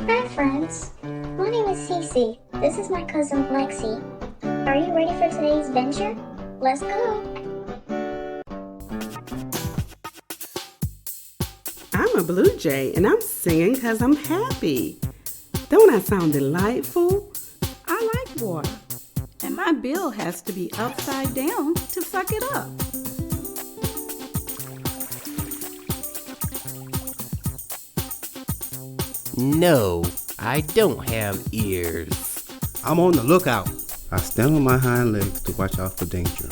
Hi friends, my name is CeeCee. This is my cousin Lexi. Are you ready for today's venture? Let's go! I'm a blue jay and I'm singing because I'm happy. Don't I sound delightful? I like water. And my bill has to be upside down to suck it up. No, I don't have ears. I'm on the lookout. I stand on my hind legs to watch out for danger.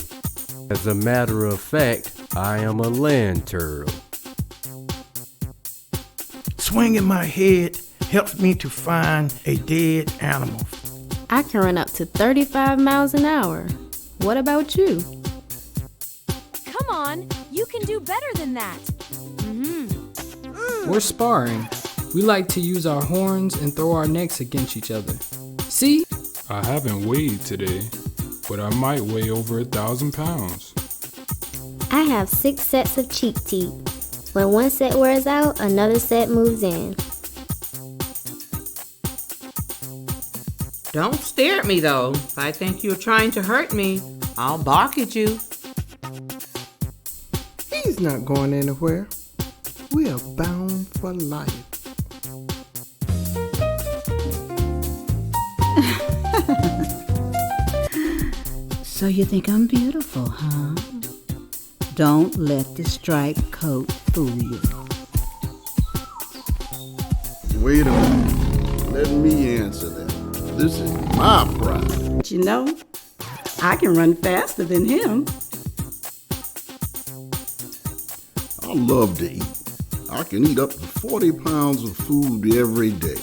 As a matter of fact, I am a land turtle. Swinging my head helps me to find a dead animal. I can run up to 35 miles an hour. What about you? Come on, you can do better than that. We're sparring. We like to use our horns and throw our necks against each other. See? I haven't weighed today, but I might weigh over 1,000 pounds. I have 6 sets of cheek teeth. When one set wears out, another set moves in. Don't stare at me though. If I think you're trying to hurt me, I'll bark at you. He's not going anywhere. We are bound for life. So you think I'm beautiful, huh? Don't let the striped coat fool you. Wait a minute. Let me answer that. This is my prize. But you know, I can run faster than him. I love to eat. I can eat up to 40 pounds of food every day.